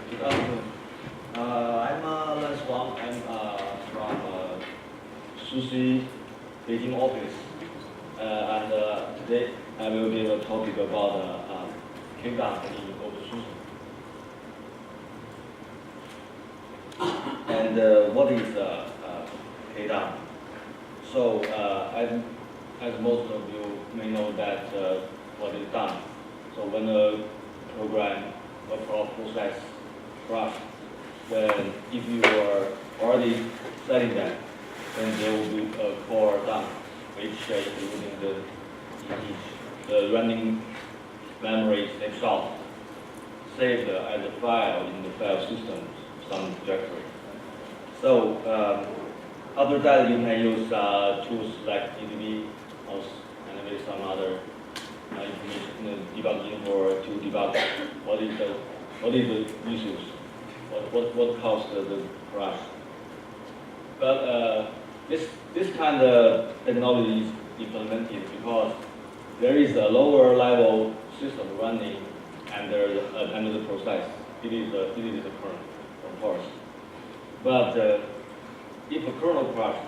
Good afternoon. I'm lzwang. I'm from SUSE Beijing office, and today I will give a topic about kdump in openSUSE. And what is kdump? So, as most of you may know that what is dump. So when a program or process crash, then if you are already setting that, then there will be a core dump, which including the running memory snapshot saved as a file in the file system, some directory. So after that, you can use tools like kdump and maybe some other information debugging to debug what is the issues, what caused the crash. But this kind of technology is implemented because there is a lower level system running under the process. It is a kernel, of course. But if a kernel crash,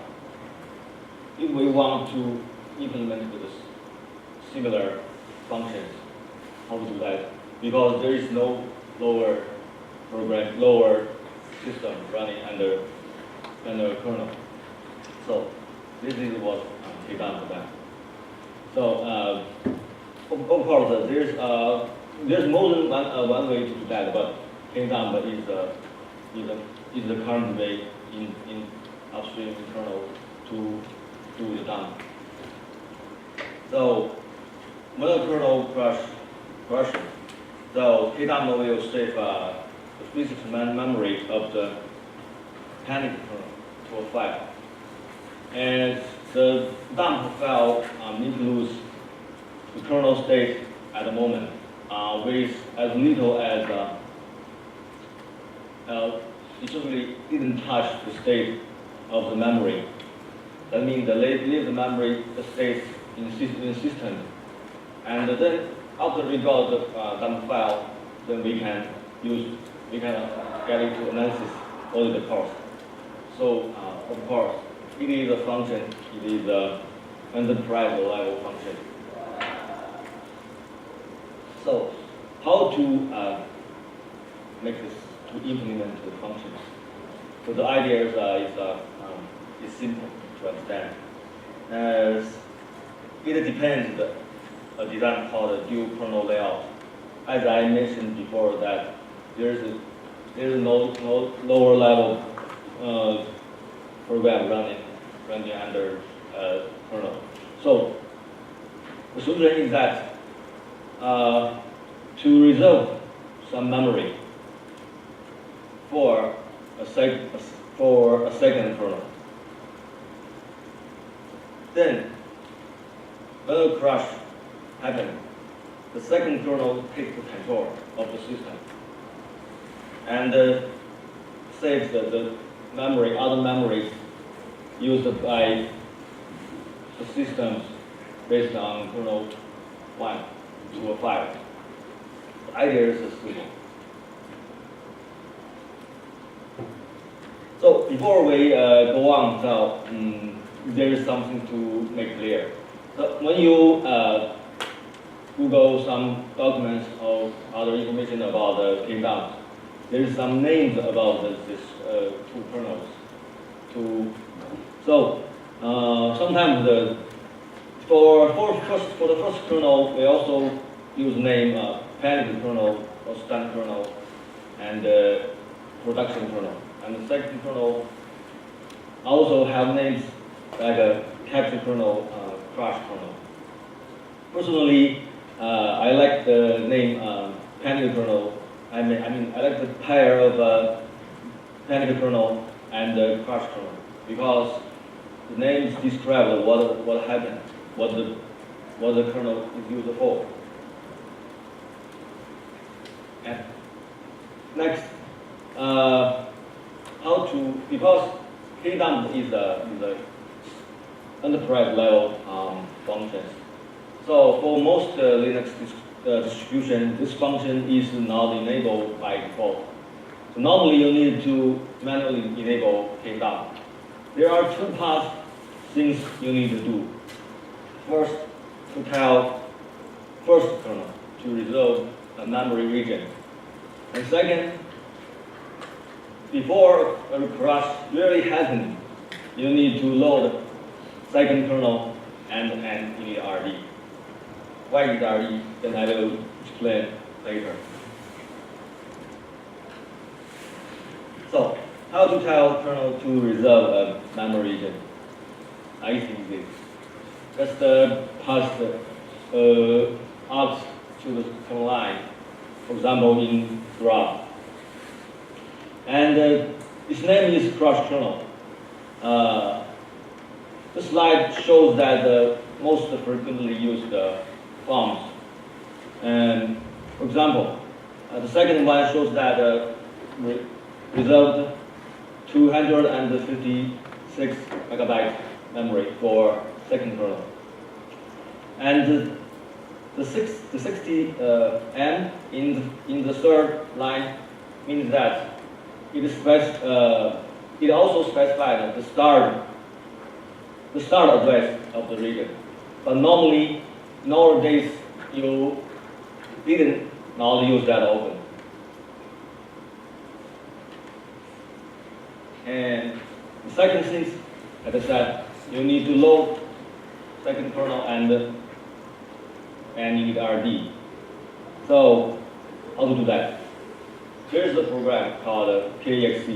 if we want to implement with similar functions, how to do that? Because there is no lower system running under kernel. So this is what kdump does. So of course there's more than one way to do that, but kdump is the current way in upstream kernel to do the dump. So when a kernel crashes, so kdump will save the physical memory of the panic kernel to a file. And the dump file includes the kernel state at the moment with as little as it usually didn't touch the state of the memory. That means leave the memory state insistent. And then after we got the dump file, then we can get into analysis all the course. So of course, it is a function. It is an enterprise level function. So how to make this to implement the functions? So the idea is simple to understand. It depends a design called a dual kernel layout. As I mentioned before, that there is no lower level program running under kernel. So the solution is that to reserve some memory for a second kernel. Then when a crash happens, the second kernel takes the control of the system and saves the memory, other memories used by the systems based on kernel 1 to a file. The idea is simple. So before we go on, so there is something to make clear. So when you Google some documents or other information about the kdump, there is some names about this two kernels. So sometimes for the first kernel, we also use name panic kernel or stand kernel and production kernel. And the second kernel also have names like a capture kernel, crash kernel. Personally, I like the name panic kernel. I like the pair of panic kernel and crash kernel because the names describe what happened, what the kernel is used for. And next, because kdump is the enterprise level functions. So for most Linux distribution, this function is not enabled by default. So normally you need to manually enable kdump. There are two parts things you need to do. First, to tell first kernel to resolve a memory region. And second, before a crash really happens, you need to load second kernel and init RD. Why init RD? Then I will explain later. So, how to tell kernel to reserve a memory region? I think this. Just pass the out to the kernel line, for example, in graph. And its name is crash kernel. The slide shows that the most frequently used forms. And for example, the second one shows that reserved 256 megabyte memory for second kernel. And the 60 M in the third line means that it also specifies the start address of the region. But normally, nowadays, you didn't not use that often. And the second thing, as I said, you need to load second kernel and init RD. So, how to do that? Here's a program called kext.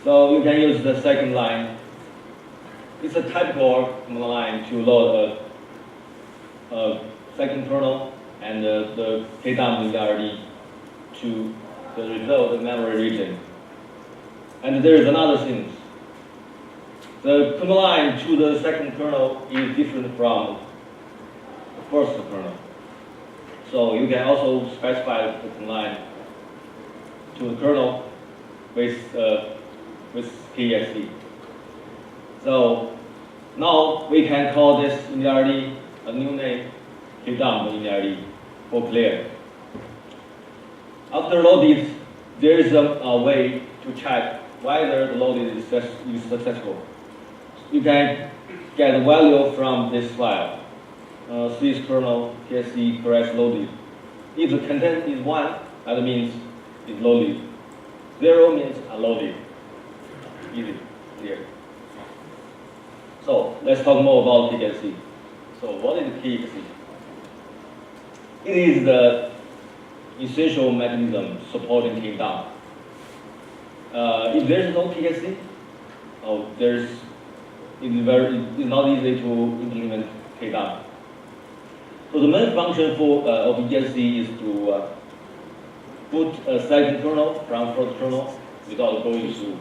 So you can use the second line. It's a typical command line to load a second kernel and the kdump init RD to the resolved memory region. And there is another thing. The command line to the second kernel is different from the first kernel. So you can also specify the command line to the kernel with kext. So now we can call this init RD a new name, kdump init RD, for clear. After loaded, there is a way to check whether the loaded is successful. You can get the value from this file, SUSE kernel kst crash loaded. If the content is 1, that means it's loaded. 0 means unloaded. Easy, clear. So let's talk more about kxt. So what is kxt? It is the essential mechanism supporting kdump. If there is no kxt, it's not easy to implement kdump. So the main function of kxt is to put a second kernel from first kernel without going through.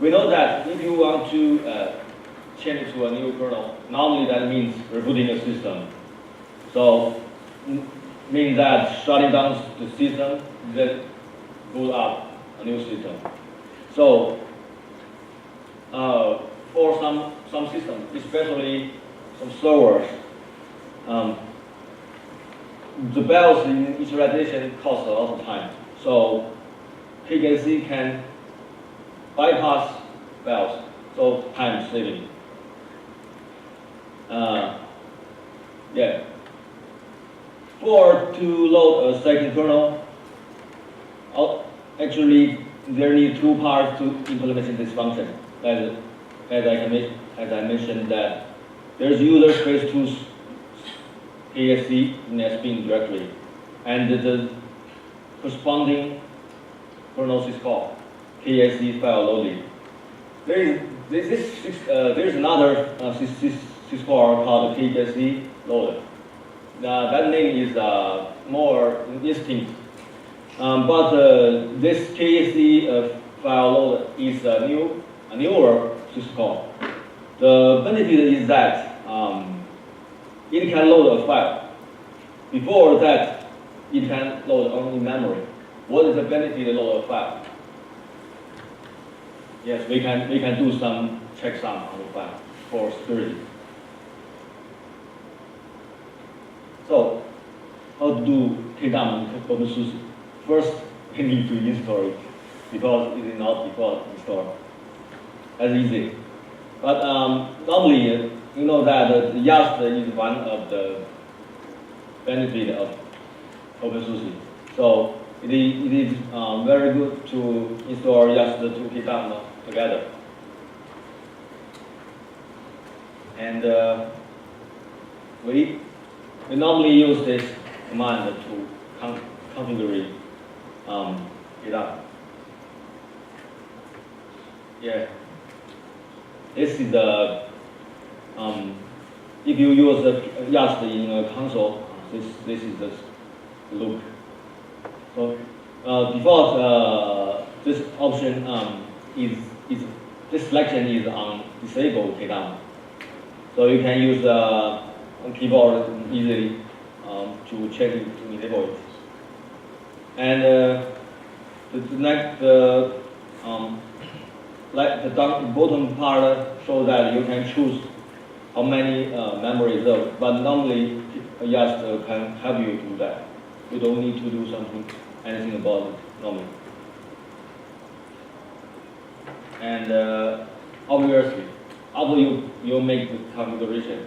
We know that if you want to change it to a new kernel, normally that means rebooting a system. So means that shutting down the system, then boot up a new system. So for some systems, especially some servers, the bells in initialization cost a lot of time. So kxt can bypass bells, so time saving. To load a second kernel, actually there need two parts to implement this function. As I mentioned that there's user space tools kxt in SBin directory, and the corresponding kernel is called kxt file loading. There's another syscall called kxt loader. That name is more distinct, but this kxt file loader is a newer syscall. The benefit is that it can load a file. Before that, it can load only memory. What is the benefit of load a file? Yes, we can do some checksum on the file for security. So, how to do kdump in openSUSE? First, you need to install it because it is not default installed. That's easy. But normally, you know that YAST is one of the benefits of openSUSE. So it is very good to install YAST to kdump together. And we normally use this command to configure kdump. Yeah. This is the if you use the YAST in a console, this is the loop. So default this option is this selection is on disable kdump. So you can use the keyboard easily to check it, to enable it. And the next like the bottom part shows that you can choose how many memory reserves, but normally YAST can help you do that. You don't need to do anything about it normally. And obviously, after you make the configuration,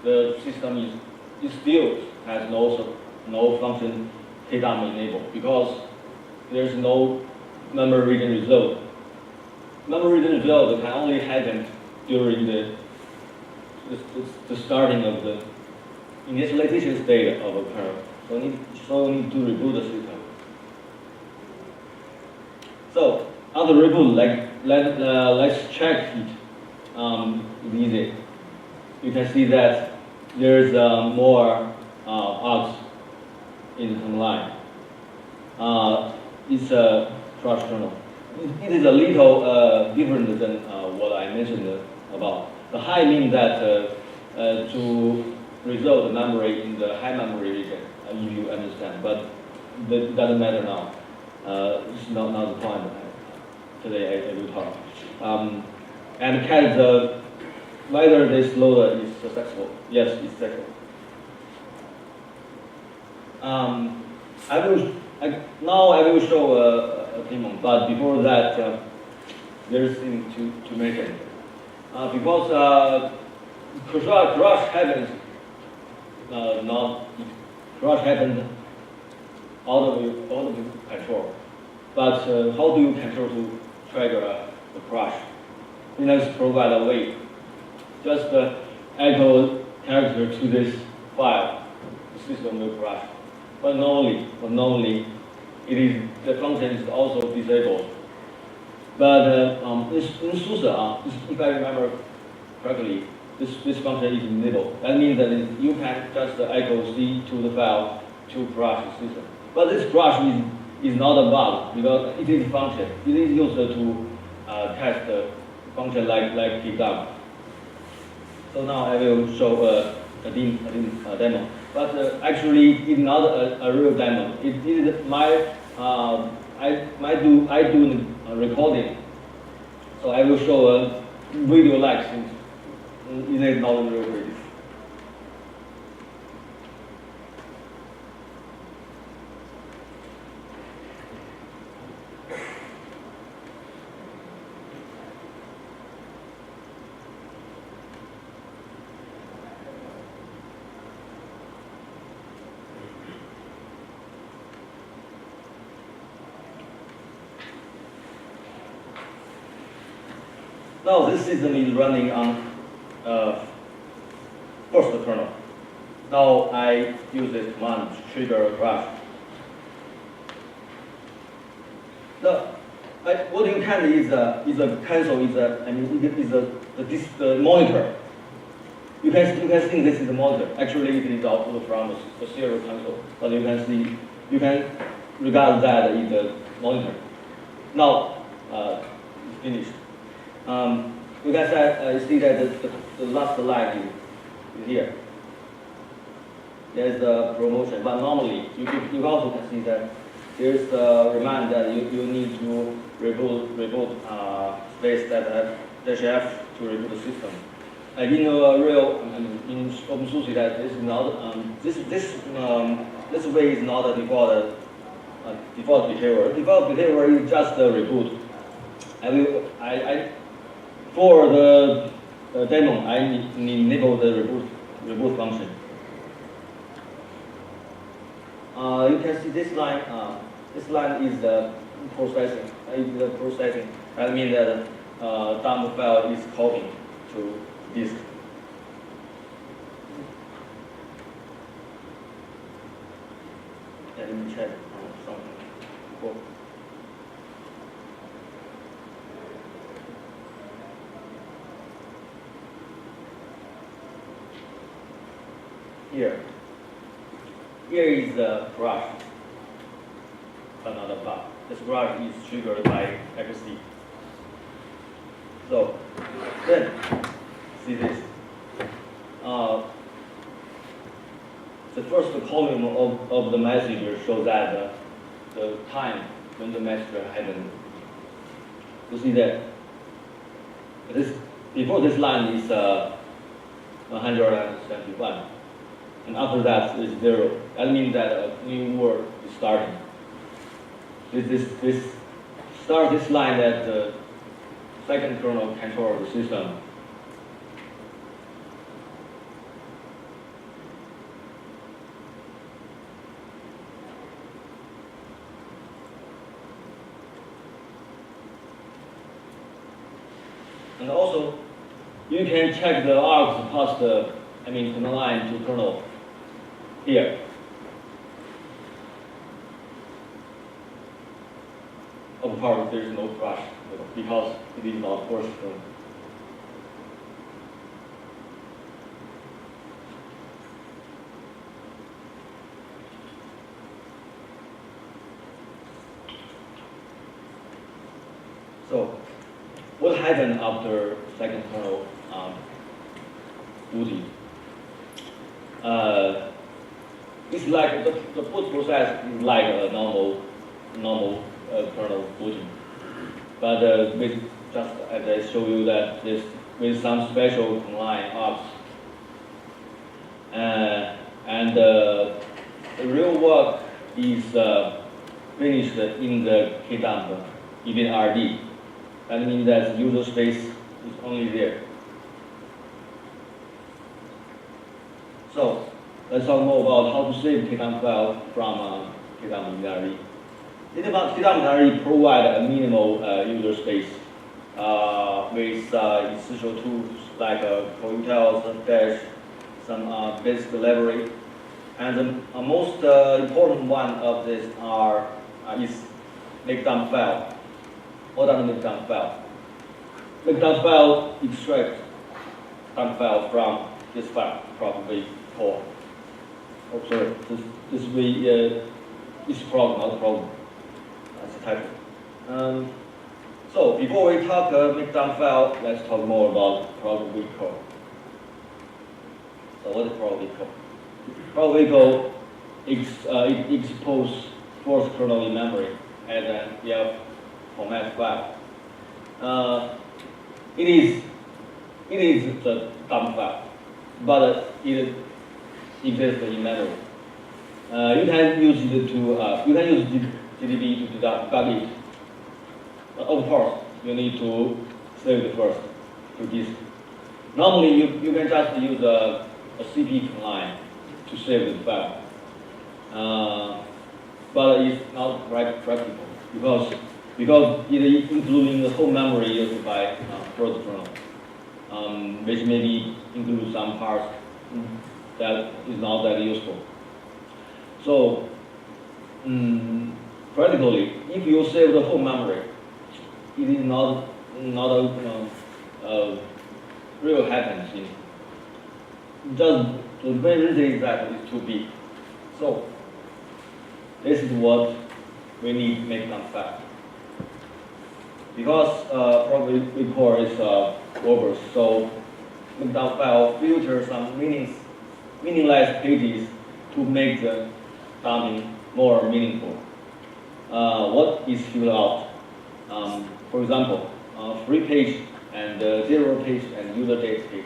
the system is still has no function kdump enabled because there's no memory region reserve. Memory region reserve can only happen during the starting of the initialization state of a kernel. So you need to reboot the system. So after reboot, let's check it. It's easy. You can see that there's more arcs in the command line. It's a crash kernel. It is a little different than what I mentioned about. The high means that to resolve the memory in the high memory region, if you understand. But that doesn't matter now. It's not the point. Today I will talk. And cat, whether this loader is successful. Yes, it's successful. Now I will show a demo, but before that, there's thing to mention. Because crash happens, crash happens out of your control. But how do you control to trigger the crash? Let's provide a way. Just echo character to this file. The system will crash. But normally, the function is also disabled. But in SUSE, if I remember correctly, this function is enabled. That means that you can just echo C to the file to crash the system. But this crash is not a bug because it is a function. It is used to test the function like kdump. So now I will show a demo. But actually, it's not a real demo. It is I do a recording. So I will show a video like since it is not a real video. Now this system is running on first kernel. Now I use this command to trigger a crash. What you can is a console the monitor. You can think this is a monitor. Actually, it is output from a serial console, but you can regard that as a monitor. Now it's finished. You can see that the last line is here. There's the promotion, but normally you also can see that there's the remind that you need to reboot space that -F to reboot the system. In in openSUSE that this is not this way is not a default default behavior. Default behavior is just a reboot. For the demo, I enable the reboot function. You can see this line. This line is the processing. That means that dump file is copying to disk. Let me check something. Cool. Here is the brush, another bug. This brush is triggered by XC. So then, see this. The first column of the message shows that the time when the message happened. You see that before this line is 171. And after that is 0. That means that a new word is starting. This line that the second kernel control the system. And also, you can check the arcs past the kernel line to kernel. Here. Of course, there is no crash because it is not first kernel. So, what happened after second kernel booting? It's like the boot process is like a normal kernel booting, but with just as I show you that this with some special command ops, and the real work is finished in the kdump, even RD. That means that user space is only there. So let's talk more about how to save kdump file from kdump in RD. Kdump in RD provide a minimal user space with essential tools like coutils, dash, some basic library, and the most important one of this is make dump file. What are make dump file? Make dump file extract dump file from this file, probably core. Oh, sorry, this way is a problem, not a problem. That's a typo. So before we talk make dump file, let's talk more about probably core. So what is probably core? Probably core expose fourth kernel in memory as an EF format file. It is the dump file, but it exists in memory. You can use it to GDB to debug it. But of course, you need to save it first to disk. Normally, you can just use a CP command to save the file, but it's not practical because it including the whole memory used by first kernel, which maybe includes some parts that is not that useful. So practically, if you save the whole memory, it is not a real happens. Just the main reason is that it's too big. So this is what we need to make dump file. Because probably core is verbose, so make dump file filter some meaningless pages to make the dumping more meaningful. What is filled out? For example, free page and zero page and user date page.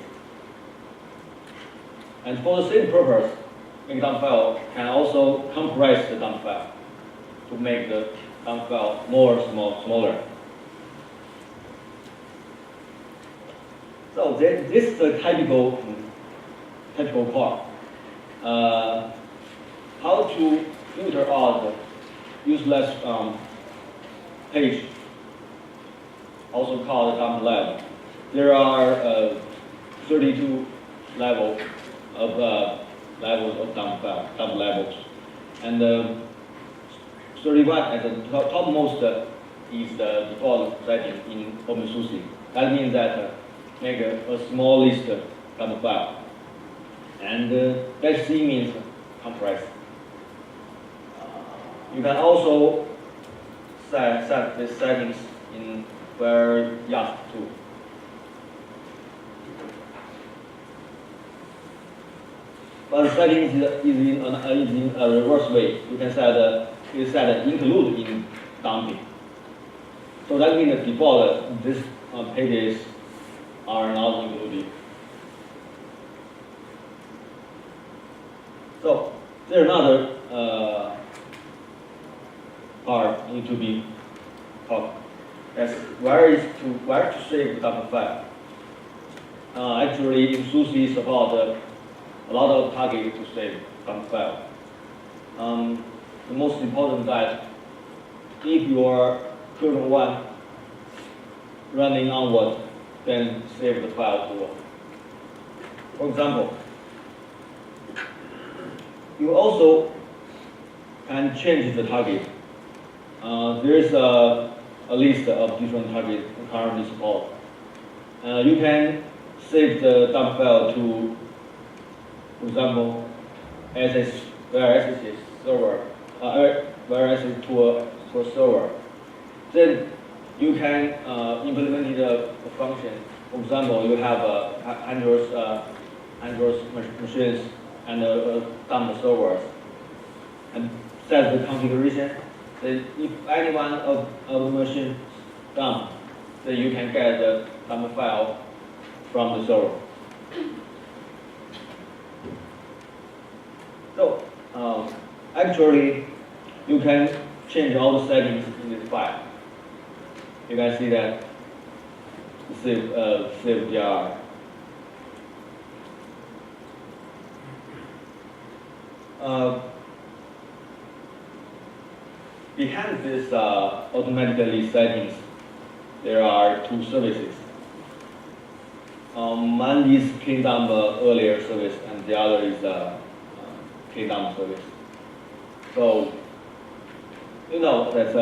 And for the same purpose, make dump file can also compress the dump file. to make the dump file smaller. So this is the typical call. How to filter out useless page, also called dump level. There are 32 levels of dump levels, and 31 at the topmost is the default setting in openSUSE. That means that make a small list dump file, and -c means compress. You can also set the settings in various too. But the settings is in a reverse way. You can set include in dumping. So that means the default these pages are not included. So there's another part need to be talked. That's where to save the dump file. Actually, SUSE support a lot of targets to save dump file. The most important that if your kernel 1 running onward, then save the file to. For example, you also can change the target. There is a list of different targets currently support. You can save the dump file to, for example, SSH server, SSH to a server. Then you can implement a function. For example, you have Android machines and dump servers, and set the configuration. Then if any one of the machines dump, then you can get the dump file from the server. So actually, you can change all the settings in this file. You can see that save jar. Behind this automatically settings, there are two services. One is kdump earlier service, and the other is kdump service. So you know that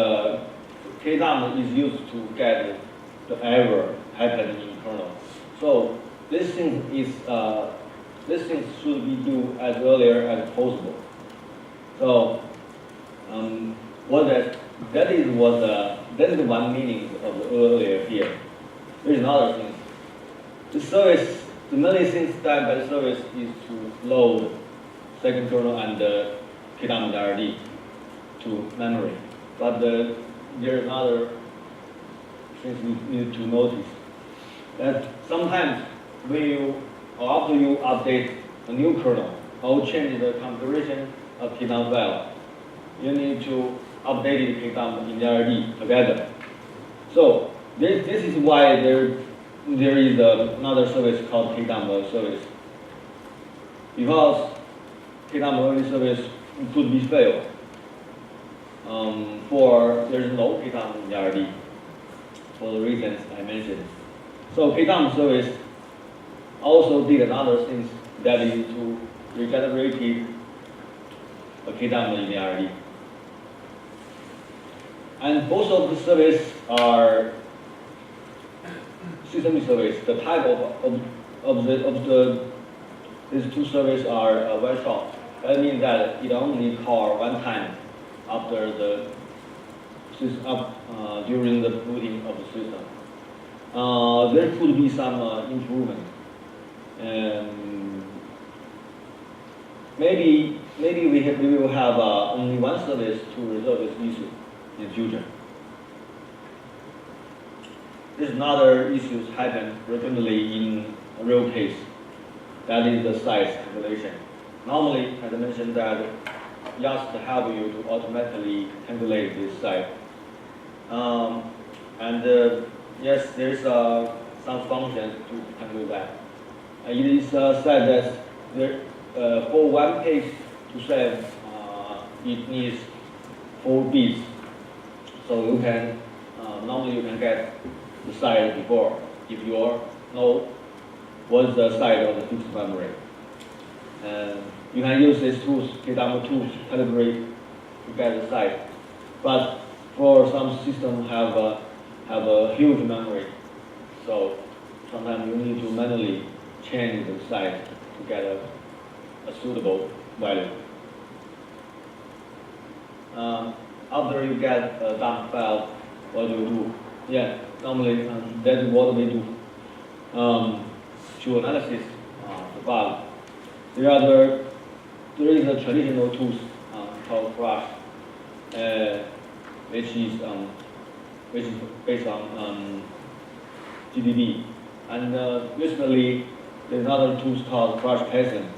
kdump is used to get the error happening in kernel. So this thing should be done as earlier as possible. So that is one meaning of the earlier here. There is another thing. The main thing done by the service is to load second kernel and kdump DRD to memory. But there is another thing we need to notice, that sometimes after you update a new kernel or change the configuration of kdump file, you need to update the kdump in DRD together. So this is why there is another service called kdump service, because kdump early service could be failed. For there is no kdump in DRD for the reasons I mentioned. So kdump service also did another thing, that is to regenerate a kdump in DRD. And both of the services are system service. The type of these two services are very short. That means that it only call one time after the system during the booting of the system. There could be some improvement, and maybe we will have only one service to resolve this issue in future. There's another issues happen frequently in a real case. That is the size calculation. Normally, as I mentioned, that just help you to automatically calculate this site. Yes, there's some functions to handle that. It is said that there, for one page to save, it needs 4 bits. So you can normally you can get the size before if you know what's the size of the fixed memory. And you can use these tools, kdump tools, to calibrate to get the size. But for some systems have a huge memory, so sometimes you need to manually change the size to get a suitable value. After you get a dump file, what do you do? Yeah, normally that's what we do. To analysis the bug. There is a traditional tools called Crush, which is based on GDB, and recently there's another tool called Crush Python.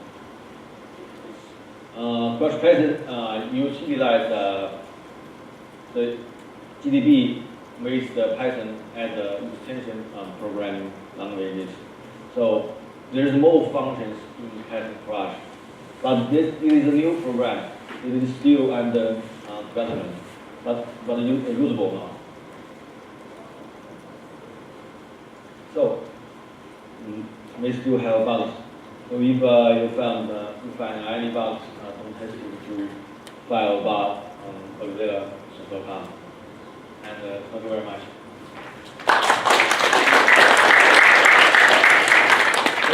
Crush Python utilize the GDB with the Python as an extension programming languages. So there's more functions in Python Crush, but it is a new program. It is still under development, but usable now. So we still have bugs. So if you find any bugs, don't hesitate to file a bug on Mozilla.com. And thank you very much.